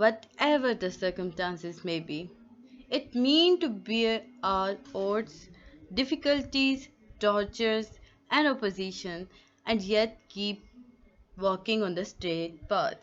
whatever the circumstances may be. It means to bear all odds, difficulties, tortures, and opposition, and yet keep walking on the straight path.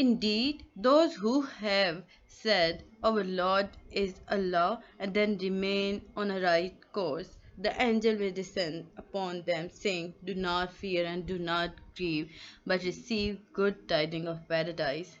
Indeed, those who have said, Our Lord is Allah, and then remain on a right course, the angel will descend upon them, saying, Do not fear and do not grieve, but receive good tidings of paradise.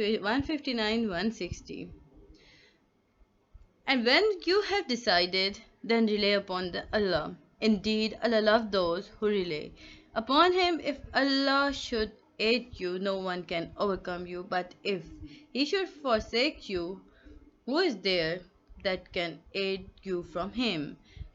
159-160। And when you have decided, then rely upon Allah. Indeed, Allah loves those who rely upon Him. If Allah should aid you, no one can overcome you. But if He should forsake you, who is there that can aid you from Him?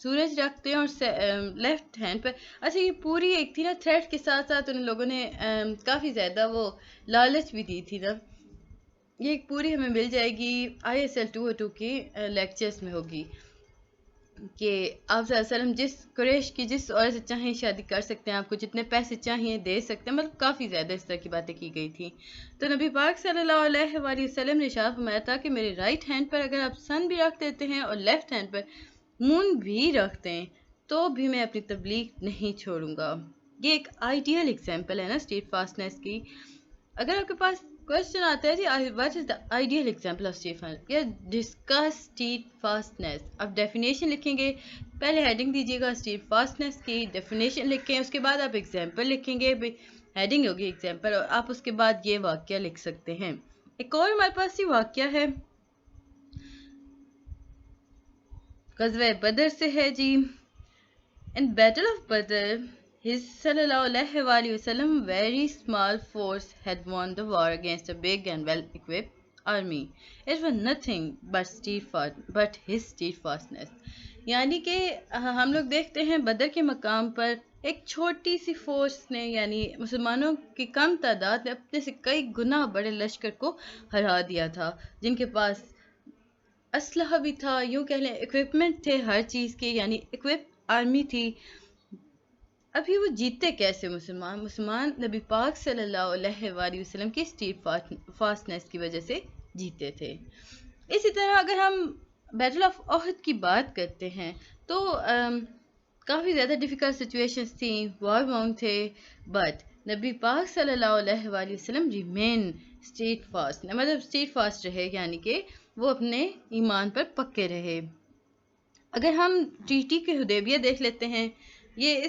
سورج رکھتے ہیں اور left hand پر. اچھا یہ پوری ایک تھی نا تھریڈ کے ساتھ ساتھ ان لوگوں نے کافی زیادہ وہ لالچ بھی دی تھی نا. یہ ایک پوری ہمیں مل جائے گی ISL 202 کی لیکچرز میں ہوگی کہ آپ صلی اللہ علیہ وسلم جس قریش کی جس عورت سے چاہیں شادی کر سکتے ہیں, آپ کو جتنے پیسے چاہیے دے سکتے ہیں. مطلب کافی زیادہ اس طرح کی باتیں کی گئی تھیں. تو نبی پاک صلی اللہ علیہ وآلہ وسلم نے ارشاد فرمایا تھا کہ میرے رائٹ ہینڈ پر اگر آپ سن بھی رکھ دیتے ہیں اور لیفٹ ہینڈ پر مون بھی رکھتے ہیں تو بھی میں اپنی تبلیغ نہیں چھوڑوں گا. یہ ایک آئیڈیل ایگزامپل ہے نا اسٹیٹ فاسٹنس کی. اگر آپ کے پاس کوشچن آتا ہے جی what is the ideal example of steadfast, یا ڈسکس اسٹیٹ فاسٹنس, آپ ڈیفینیشن لکھیں گے, پہلے ہیڈنگ دیجیے گا اسٹیٹ فاسٹنس کی, ڈیفینیشن لکھیں, اس کے بعد آپ ایگزامپل لکھیں گے, ہیڈنگ ہوگی ایگزامپل, اور آپ اس کے بعد یہ واقعہ لکھ سکتے ہیں. ایک اور ہمارے پاس یہ واقعہ ہے غزوہ بدر سے ہے جی. In Battle of Badr, his sallallahu alaihi wasallam very small force had won the war against a big and well-equipped army. It was nothing but his steadfastness. یعنی کہ ہم لوگ دیکھتے ہیں بدر کے مقام پر ایک چھوٹی سی فورس نے, یعنی مسلمانوں کی کم تعداد نے اپنے سے کئی گنا بڑے لشکر کو ہرا دیا تھا, جن کے پاس اسلحہ بھی تھا, یوں کہہ لیں اکوپمنٹ تھے ہر چیز کے, یعنی اکوپ آرمی تھی. ابھی وہ جیتے کیسے مسلمان نبی پاک صلی اللہ علیہ وآلہ وسلم کی اسٹیٹ فاسٹنس کی وجہ سے جیتے تھے. اسی طرح اگر ہم بیٹل آف احد کی بات کرتے ہیں تو کافی زیادہ ڈیفیکلٹ سچویشنز تھیں, وار باؤنڈ تھے, بٹ نبی پاک صلی اللہ علیہ وآلہ وسلم ریمین اسٹیٹ فاسٹ, مطلب اسٹیٹ فاسٹ رہے, یعنی کہ وہ اپنے ایمان پر پکے رہے. اگر ہم ٹریٹی کے حدیبیہ دیکھ لیتے ہیں, یہ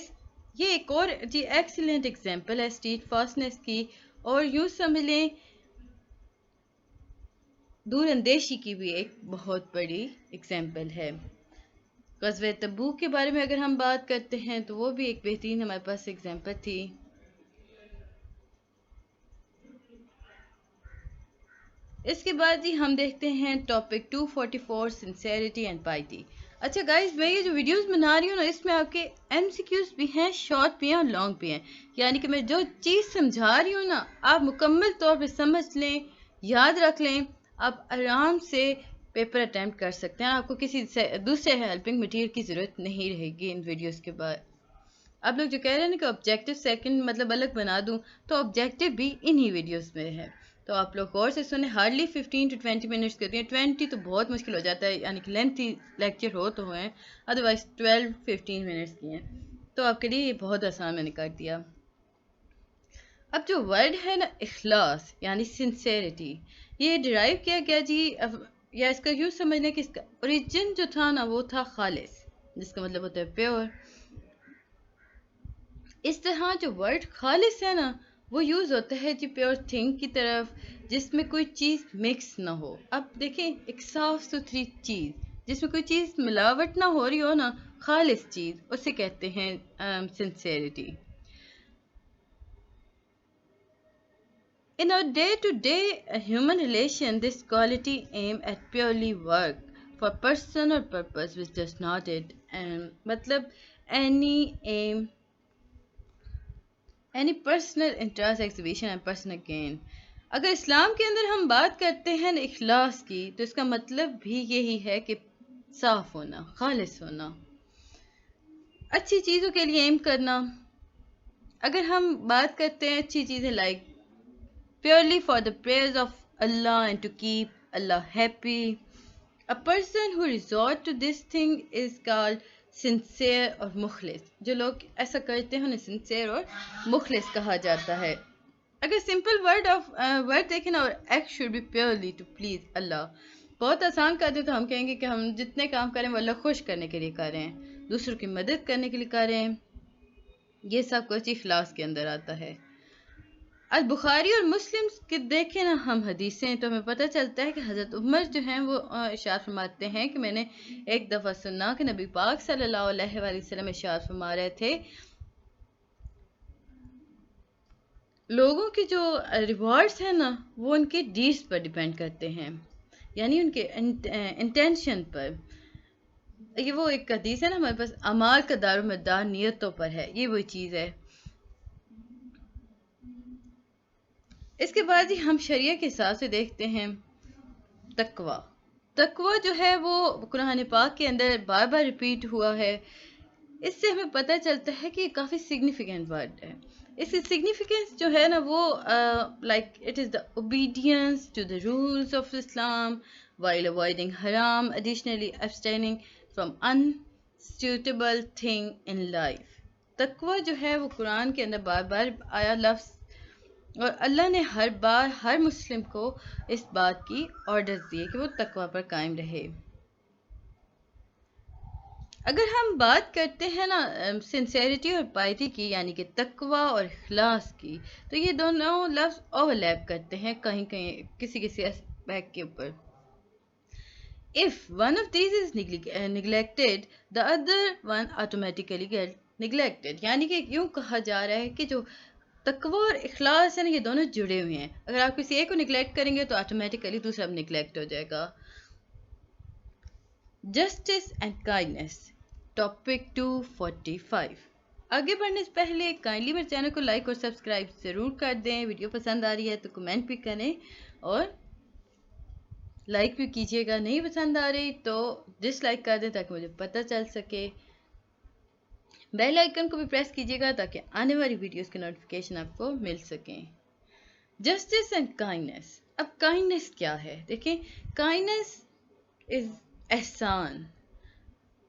ایک اور جی ایکسیلنٹ ایگزامپل ہے اسٹیٹ فاسٹنس کی, اور یوں سمجھ لیں دور اندیشی کی بھی ایک بہت بڑی ایگزامپل ہے. غزوہ تبوک کے بارے میں اگر ہم بات کرتے ہیں تو وہ بھی ایک بہترین ہمارے پاس ایگزامپل تھی. اس کے بعد جی ہم دیکھتے ہیں ٹاپک 244 سنسیئرٹی اینڈ پائٹی. اچھا گائز, میں یہ جو ویڈیوز بنا رہی ہوں نا, اس میں آپ کے MCQs بھی ہیں, شارٹ بھی ہیں اور لانگ بھی ہیں, یعنی کہ میں جو چیز سمجھا رہی ہوں نا آپ مکمل طور پہ سمجھ لیں, یاد رکھ لیں, آپ آرام سے پیپر اٹیمپٹ کر سکتے ہیں. آپ کو کسی دوسرے ہیلپنگ مٹیریل کی ضرورت نہیں رہے گی ان ویڈیوز کے بعد. آپ لوگ جو کہہ رہے ہیں نا کہ آبجیکٹیو سیکنڈ مطلب الگ بنا دوں, تو آبجیکٹیو بھی انہی ویڈیوز میں ہے, تو آپ لوگ غور سے سنیں. ہارڈلی 15 to 20 منٹس کے ہوتے ہیں, 20 تو بہت مشکل ہو جاتا ہے, یعنی کہ لینتھی لیکچر ہو تو ہوئے, ادروائز 12-15 منٹس کی ہیں, تو آپ کے لیے یہ بہت آسان میں نے کر دیا. اب جو ورڈ ہے نا اخلاص یعنی سنسیئرٹی, یہ ڈرائیو کیا گیا جی, یا اس کا یوں سمجھنے کہ اس کا اوریجن جو تھا نا وہ تھا خالص, جس کا مطلب ہوتا ہے پیور. اس طرح جو ورڈ خالص ہے نا وہ یوز ہوتا ہے جی پیور تھنگ کی طرف, جس میں کوئی چیز مکس نہ ہو. اب دیکھیں ایک صاف ستھری چیز جس میں کوئی چیز ملاوٹ نہ ہو رہی ہو نا, خالص چیز, اسے کہتے ہیں sincerity. In our day-to-day human relation, this quality aim at purely work for personal purpose which does not it مطلب any personal interest exhibition and personal gain. اگر اسلام کے اندر ہم بات کرتے ہیں اخلاص کی, تو اس کا مطلب بھی یہی ہے کہ صاف ہونا, خالص ہونا, اچھی چیزوں کے لیے ایم کرنا. اگر ہم بات کرتے ہیں اچھی چیزیں like purely for the praise of Allah and to keep Allah happy, a person who resort to this thing is called sincere اور مخلص. جو لوگ ایسا کرتے ہیں انہیں sincere اور مخلص کہا جاتا ہے. اگر سمپل ورڈ دیکھیں نا, اور act should be purely to please Allah, بہت آسان کر دیں تو ہم کہیں گے کہ ہم جتنے کام کریں وہ اللہ خوش کرنے کے لیے کریں, دوسروں کی مدد کرنے کے لیے کریں, یہ سب کچھ اخلاص کے اندر آتا ہے. البخاری اور مسلم کے دیکھیں نا ہم حدیثیں, تو ہمیں پتہ چلتا ہے کہ حضرت عمر جو ہیں وہ ارشاد فرماتے ہیں کہ میں نے ایک دفعہ سنا کہ نبی پاک صلی اللہ علیہ وآلہ وسلم ارشاد فرما رہے تھے, لوگوں کے جو ریوارڈز ہیں نا وہ ان کے ڈیڈز پر ڈیپینڈ کرتے ہیں, یعنی ان کے انٹینشن پر. یہ وہ ایک حدیث ہے نا ہمارے پاس، اعمال کا دار و مدار نیتوں پر ہے، یہ وہی چیز ہے۔ اس کے بعد ہی ہم شریعہ کے حساب سے دیکھتے ہیں تقوی۔ تقوی جو ہے وہ قرآن پاک کے اندر بار بار ریپیٹ ہوا ہے۔ اس سے ہمیں پتہ چلتا ہے کہ یہ کافی سگنیفیکنٹ ورڈ ہے۔ اس کی سگنیفیکنس جو ہے نا وہ like it is the obedience to the rules of Islam while avoiding haram, additionally abstaining from unsuitable thing in life۔ تقوی جو ہے وہ قرآن کے اندر بار بار آیا لفظ، اور اللہ نے ہر بار ہر مسلم کو اس بات کی آرڈرز دیے کہ وہ تقوی پر قائم رہے۔ اگر ہم بات کرتے ہیں نا سنسیریٹی اور پائٹی کی، یعنی کہ تقوی اور اخلاص کی، تو یہ دونوں لفظ اوور لیپ کرتے ہیں کہیں کہیں کسی کسی اسپیکٹ کے اوپر۔ If one of these is neglected, the other one automatically get neglected۔ یعنی کہ یوں کہا جا رہا ہے کہ جو تقوی اور اخلاص ہے نا، یہ دونوں جڑے ہوئے ہیں۔ اگر آپ کسی ایک کو نگلیکٹ کریں گے تو آٹومیٹیکلی دوسرا نگلیکٹ ہو جائے گا۔ Justice and kindness, topic 245۔ آگے بڑھنے سے پہلے کائنڈلی میرے چینل کو لائک اور سبسکرائب ضرور کر دیں۔ ویڈیو پسند آ رہی ہے تو کمنٹ بھی کریں اور لائک بھی کیجیے گا، نہیں پسند آ رہی تو ڈس لائک کر دیں تاکہ مجھے پتہ چل سکے۔ بیل آئیکن کو بھی پریس کیجیے گا تاکہ آنے والی ویڈیوز کے نوٹیفیکیشن آپ کو مل سکیں۔ جسٹس اینڈ کائنڈنس، اب کائنڈنس کیا ہے؟ دیکھیں، کائنڈنس از احسان،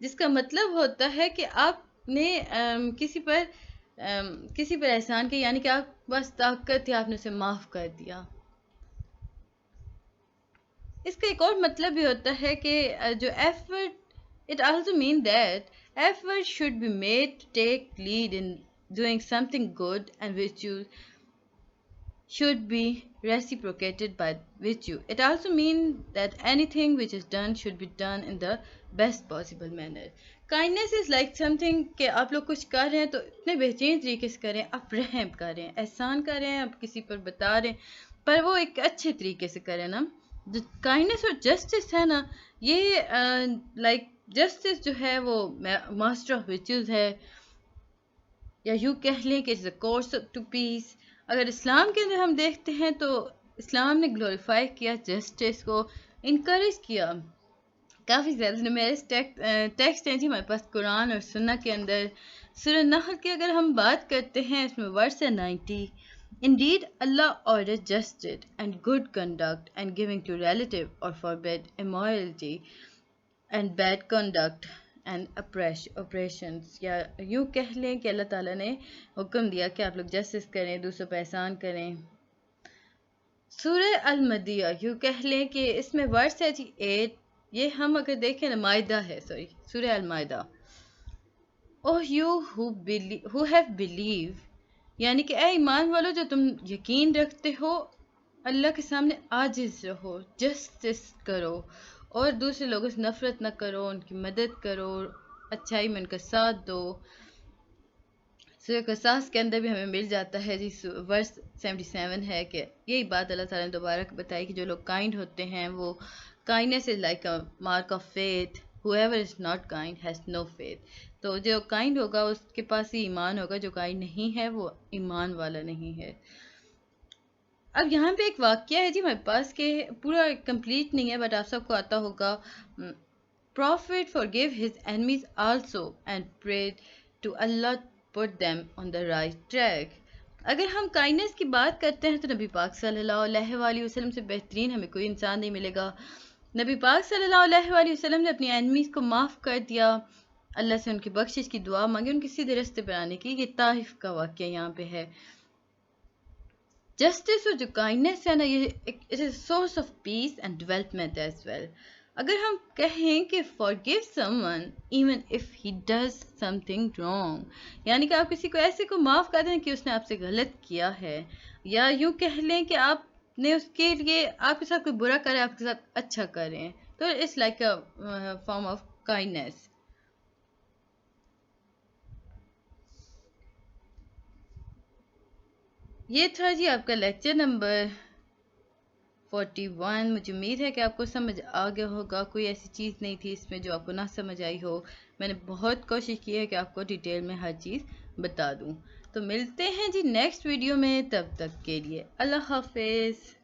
جس کا مطلب ہوتا ہے کہ آپ نے کسی پر احسان کیا، یعنی کہ آپ بس طاقت تھی، آپ نے اسے معاف کر دیا۔ اس کا ایک اور مطلب بھی ہوتا ہے کہ جو effort, it also mean that effort should be made to take lead in doing something good and which should be reciprocated by virtue۔ It also means that anything which is done should be done in the best possible manner۔ Kindness is like something کہ آپ لوگ کچھ کر رہے ہیں تو اتنے بہترین طریقے سے کریں، آپ رحم کریں، احسان کریں، آپ کسی پر بتا رہے ہیں پر وہ ایک اچھے طریقے سے کریں نا۔ جو کائنڈنس اور جسٹس ہے نا، یہ لائک جسٹس جو ہے وہ ماسٹر آف ورچوز ہے، یا یوں کہہ لیں کہ اٹس اے کورس ٹو پیس۔ اگر اسلام کے اندر ہم دیکھتے ہیں تو اسلام نے گلوریفائی کیا جسٹس کو، انکریج کیا کافی زیادہ۔ نمیرس ٹیکسٹ ہیں جی ہمارے پاس قرآن اور سنہ کے اندر۔ سورہ نحل کی اگر ہم بات کرتے ہیں، اس میں ورس ہے 90۔ Indeed, Allah ordered justice and good conduct and giving to relative or forbid immorality and bad conduct and oppressions۔ یا یوں کہہ لیں کہ اللہ تعالیٰ نے حکم دیا کہ آپ لوگ جسٹس کریں، دوسروں پہ احسان کریں۔ سورہ المدیہ، یوں کہہ لیں کہ اس میں ورس ہے جی 8۔ یہ ہم اگر دیکھیں نا، مائدہ ہے، سورہ المائدہ۔ Oh you who have believed، یعنی کہ اے ایمان والو جو تم یقین رکھتے ہو، اللہ کے سامنے عاجز رہو، جسٹس کرو اور دوسرے لوگوں سے نفرت نہ کرو، ان کی مدد کرو، اچھائی میں ان کا ساتھ دو۔ سورہ قصاص کے اندر بھی ہمیں مل جاتا ہے جی، ورس 77 ہے کہ یہی بات اللہ تعالیٰ نے دوبارہ بتائی کہ جو لوگ کائنڈ ہوتے ہیں وہ kindness is like a mark of faith, whoever is not kind has no faith۔ تو جو کائنڈ ہوگا اس کے پاس ہی ایمان ہوگا، جو کائنڈ نہیں ہے وہ ایمان والا نہیں ہے۔ اب یہاں پہ ایک واقعہ ہے جی ہمارے پاس کہ پورا کمپلیٹ نہیں ہے بٹ آپ سب کو آتا ہوگا۔ Prophet forgave his enemies also and prayed to Allah put them on the right track۔ اگر ہم کائنڈنس کی بات کرتے ہیں تو نبی پاک صلی اللہ علیہ وآلہ وسلم سے بہترین ہمیں کوئی انسان نہیں ملے گا۔ نبی پاک صلی اللہ علیہ وآلہ وسلم نے اپنی اینمیز کو معاف کر دیا، اللہ سے ان کی بخشش کی دعا مانگی، ان کی سیدھے رستے پر آنے کی۔ یہ طائف کا واقعہ یہاں پہ ہے۔ جسٹس اور جو کائنڈنس ہے نا، یہ it is source of peace and development as well. اگر ہم کہیں کہ forgive someone even if he does something wrong، یعنی کہ آپ کسی کو ایسے کو معاف کر دیں کہ اس نے آپ سے غلط کیا ہے، یا یوں کہہ لیں کہ آپ نے اس کے لیے آپ کے ساتھ کوئی برا کرے، آپ کے ساتھ اچھا کریں، تو it's like a form of kindness. یہ تھا جی آپ کا لیکچر نمبر 41. مجھے امید ہے کہ آپ کو سمجھ آ گیا ہوگا، کوئی ایسی چیز نہیں تھی اس میں جو آپ کو نہ سمجھ آئی ہو. میں نے بہت کوشش کی ہے کہ آپ کو ڈیٹیل میں ہر چیز بتا دوں. تو ملتے ہیں جی نیکسٹ ویڈیو میں، تب تک کے لیے اللہ حافظ.